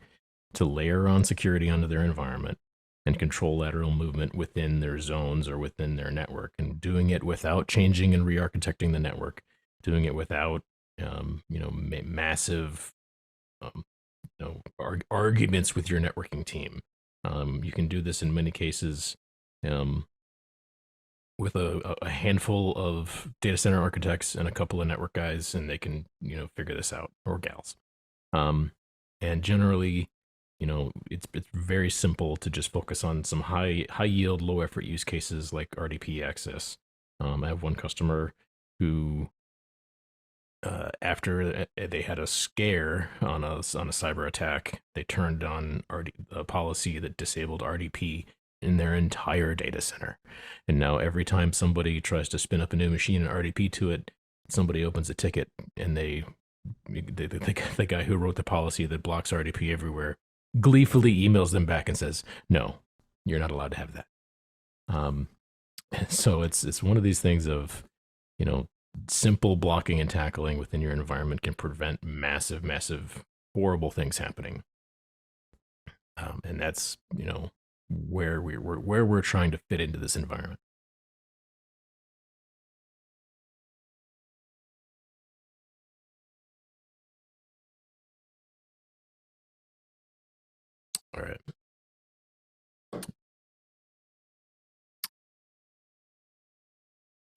to layer on security onto their environment and control lateral movement within their zones or within their network, and doing it without changing and re-architecting the network, doing it without massive arguments with your networking team. You can do this in many cases with a handful of data center architects and a couple of network guys, and they can, figure this out, or gals. And generally, it's very simple to just focus on some high yield, low effort use cases like RDP access. I have one customer who, after they had a scare on a cyber attack, they turned on a policy that disabled RDP in their entire data center. And now every time somebody tries to spin up a new machine and RDP to it, somebody opens a ticket, and the guy who wrote the policy that blocks RDP everywhere gleefully emails them back and says, "No, you're not allowed to have that." So it's one of these things of, simple blocking and tackling within your environment can prevent massive, horrible things happening. And that's, where we're trying to fit into this environment. All right.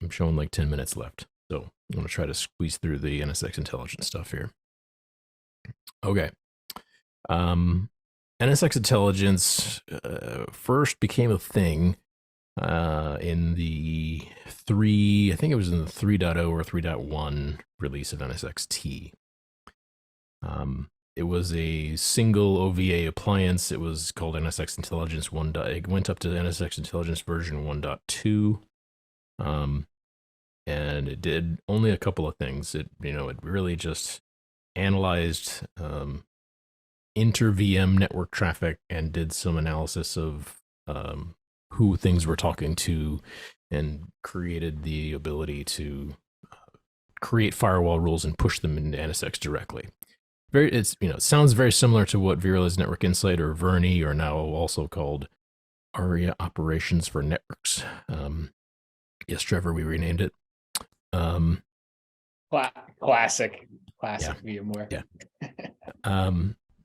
I'm showing like 10 minutes left, so I'm going to try to squeeze through the NSX intelligence stuff here. Okay. NSX intelligence first became a thing in the I think it was in the 3.0 or 3.1 release of NSXT. It was a single OVA appliance. It was called NSX Intelligence 1. It went up to NSX Intelligence version 1.2. And it did only a couple of things. It really just analyzed inter-VM network traffic and did some analysis of who things were talking to, and created the ability to create firewall rules and push them into NSX directly. It sounds very similar to what Vera's Network Insight, or Verni, or now also called ARIA Operations for Networks. Yes, Trevor, we renamed it. Um, Classic Yeah. VMware. Yeah.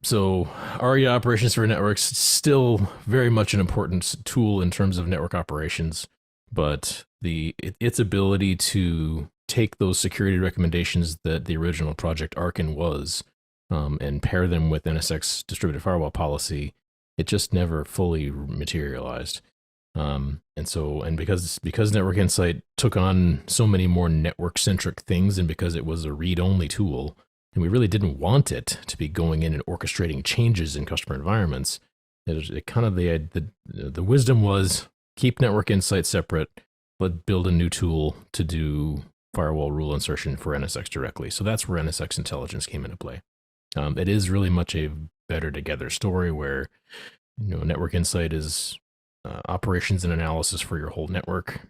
So ARIA Operations for Networks still very much an important tool in terms of network operations, but its ability to take those security recommendations that the original Project Arkin was, and pair them with NSX distributed firewall policy, it just never fully materialized. And because Network Insight took on so many more network centric things, and because it was a read only tool, and we really didn't want it to be going in and orchestrating changes in customer environments, it kind of the wisdom was keep Network Insight separate, but build a new tool to do firewall rule insertion for NSX directly. So that's where NSX Intelligence came into play. It is really much a better together story where Network Insight is operations and analysis for your whole network.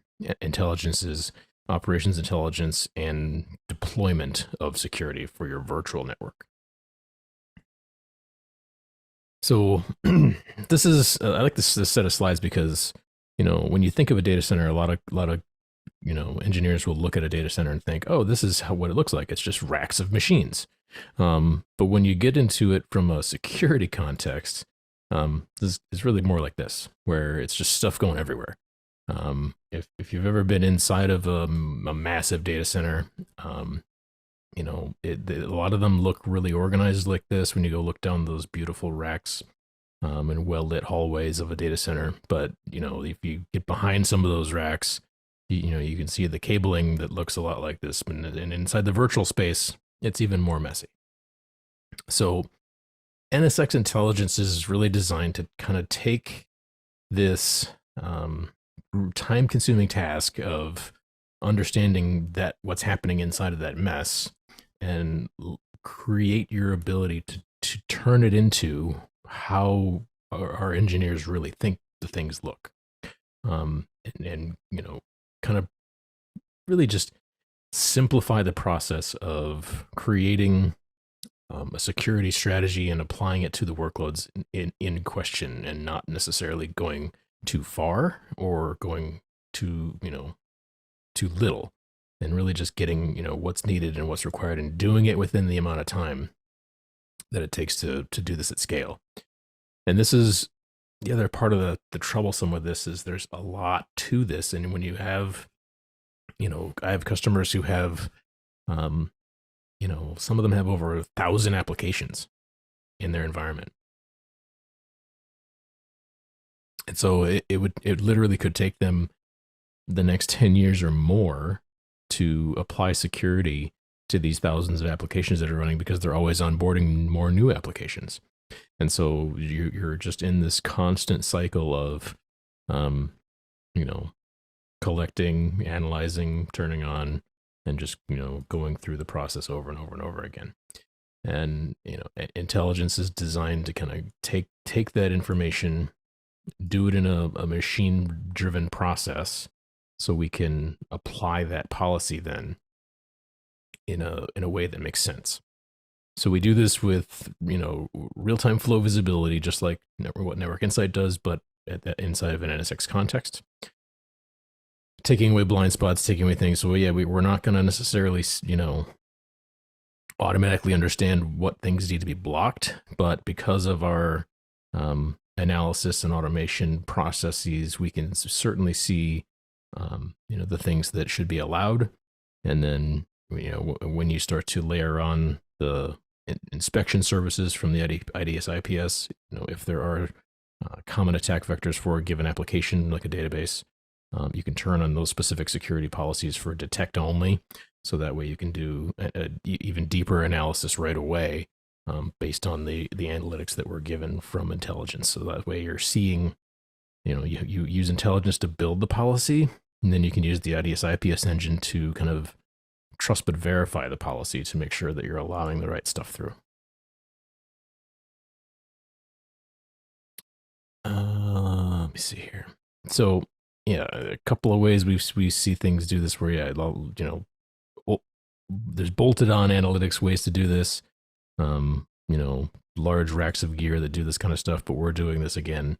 Intelligence is operations intelligence and deployment of security for your virtual network. So this is I like this set of slides because when you think of a data center, a lot of engineers will look at a data center and think, oh, this is what it looks like. It's just racks of machines. But when you get into it from a security context, this is really more like this, where it's just stuff going everywhere. If you've ever been inside of a massive data center, a lot of them look really organized like this when you go look down those beautiful racks and well-lit hallways of a data center. But, if you get behind some of those racks, you can see the cabling that looks a lot like this. And inside the virtual space, it's even more messy. So NSX Intelligence is really designed to kind of take this time-consuming task of understanding that what's happening inside of that mess and create your ability to turn it into how our engineers really think the things look, and kind of really just simplify the process of creating a security strategy and applying it to the workloads in question, and not necessarily going too far or going too little, and really just getting what's needed and what's required and doing it within the amount of time that it takes to do this at scale. And this is the other part of the troublesome with this is there's a lot to this. And when you have I have customers who have some of them have over 1,000 applications in their environment. And so it literally could take them the next 10 years or more to apply security to these thousands of applications that are running, because they're always onboarding more new applications. And so you're just in this constant cycle of, collecting, analyzing, turning on, and just, going through the process over and over and over again. And, intelligence is designed to kind of take that information, do it in a machine-driven process, so we can apply that policy then in a way that makes sense. So we do this with, real-time flow visibility, just like what Network Insight does, but inside of an NSX context. Taking away blind spots, taking away things. So we're not going to necessarily, automatically understand what things need to be blocked, but because of our analysis and automation processes, we can certainly see, the things that should be allowed. And then, when you start to layer on the inspection services from the IDS IPS, if there are common attack vectors for a given application, like a database, you can turn on those specific security policies for detect only. So that way you can do a even deeper analysis right away, based on the analytics that were given from intelligence. So that way you're seeing, you use intelligence to build the policy, and then you can use the IDS IPS engine to kind of trust but verify the policy to make sure that you're allowing the right stuff through. Let me see here. So a couple of ways we see things do this where, there's bolted on analytics ways to do this, large racks of gear that do this kind of stuff, but we're doing this again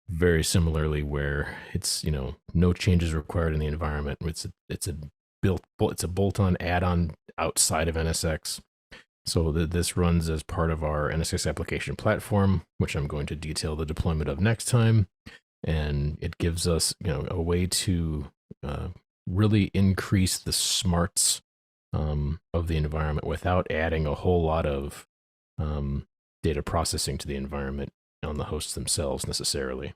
very similarly, where it's no changes required in the environment. It's a bolt-on add-on outside of NSX. So this runs as part of our NSX application platform, which I'm going to detail the deployment of next time, and it gives us a way to really increase the smarts of the environment without adding a whole lot of data processing to the environment on the hosts themselves necessarily.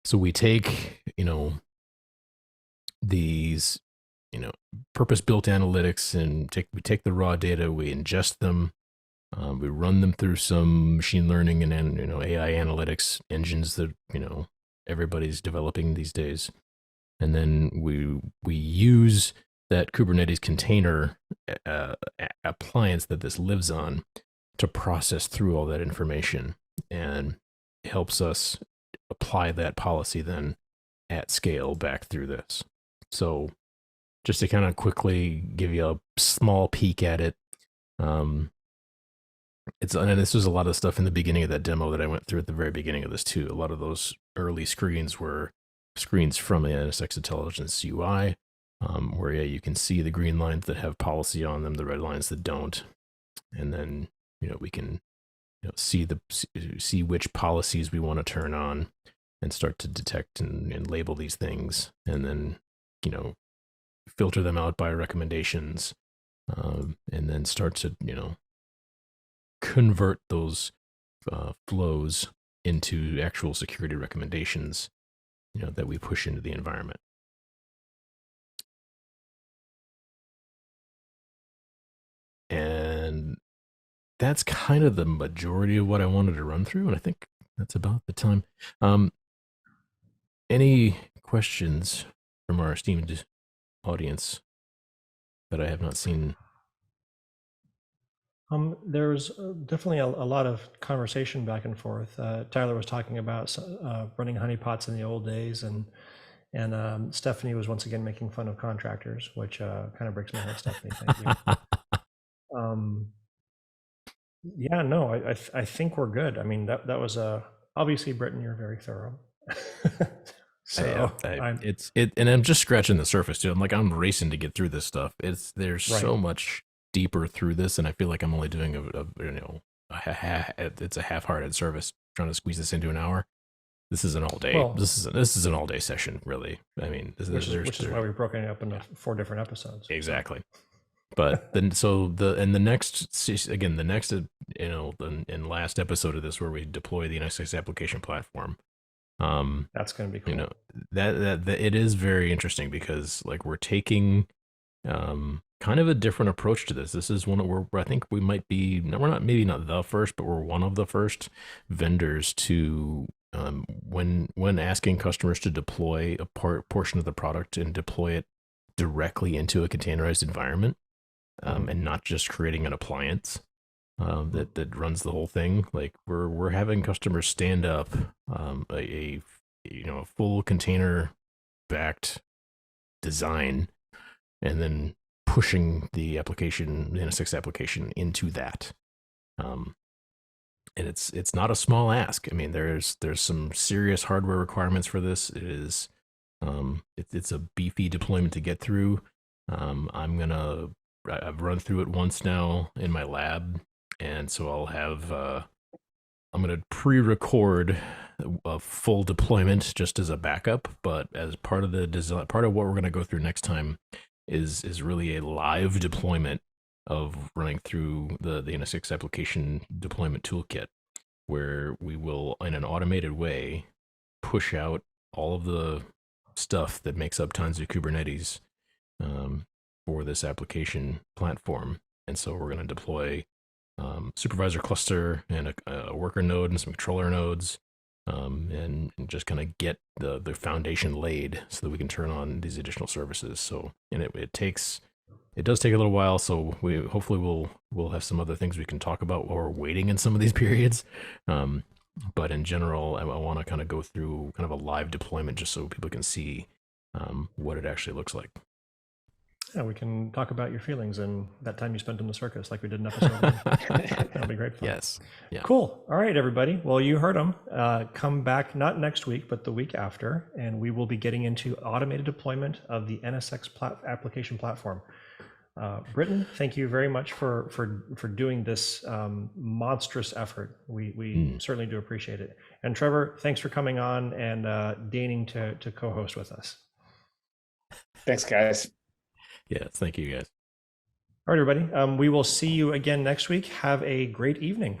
So we take, these, purpose-built analytics and we take the raw data, we ingest them, we run them through some machine learning and AI analytics engines that everybody's developing these days, and then we use that Kubernetes container appliance that this lives on to process through all that information, and it helps us apply that policy then at scale back through this. So just to kind of quickly give you a small peek at it, and this was a lot of stuff in the beginning of that demo that I went through at the very beginning of this too. A lot of those early screens were screens from the NSX Intelligence UI, where you can see the green lines that have policy on them, the red lines that don't, and then we can see which policies we want to turn on and start to detect and label these things, and then filter them out by recommendations, and then start to convert those flows into actual security recommendations that we push into the environment. And that's kind of the majority of what I wanted to run through, and I think that's about the time. Any questions from our esteemed audience that I have not seen? There's definitely a lot of conversation back and forth. Tyler was talking about running honeypots in the old days, and Stephanie was once again making fun of contractors, which kind of breaks my heart. Stephanie, thank you. Yeah, no, I think we're good. I mean, that was obviously, Britton, you're very thorough. So and I'm just scratching the surface too. I'm racing to get through this stuff. There's so much deeper through this, and I feel like I'm only doing it's a half-hearted service trying to squeeze this into an hour. This is an all day. Well, this is an all day session, really. I mean, which is why we've broken it up into 4 different episodes. Exactly. But then, the next and last episode of this, where we deploy the NSX application platform, that's going to be cool. That it is very interesting, because we're taking kind of a different approach to this. This is one where I think we might be, maybe not the first, but we're one of the first vendors to when asking customers to deploy a portion of the product and deploy it directly into a containerized environment, and not just creating an appliance that runs the whole thing. We're having customers stand up a full container backed design, and then pushing the NSX application into that. And it's not a small ask. I mean, there's some serious hardware requirements for this. It is it's a beefy deployment to get through. I've run through it once now in my lab, and so I'll have I'm going to pre-record a full deployment just as a backup, but as part of the design, part of what we're going to go through next time is really a live deployment of running through the NSX application deployment toolkit, where we will, in an automated way, push out all of the stuff that makes up tons of Kubernetes for this application platform. And so we're going to deploy supervisor cluster and a worker node and some controller nodes, and just kind of get the foundation laid so that we can turn on these additional services. So, and it does take a little while. So we'll have some other things we can talk about while we're waiting in some of these periods. But in general, I want to kind of go through kind of a live deployment just so people can see what it actually looks like. Yeah, we can talk about your feelings and that time you spent in the circus, like we did in episode 1. That'll be great fun. Yes. Yeah. Cool. All right, everybody. Well, you heard them. Come back not next week, but the week after, and we will be getting into automated deployment of the NSX application platform. Britton, thank you very much for doing this monstrous effort. We certainly do appreciate it. And Trevor, thanks for coming on and deigning to co-host with us. Thanks, guys. Yes. Thank you, guys. All right, everybody. We will see you again next week. Have a great evening.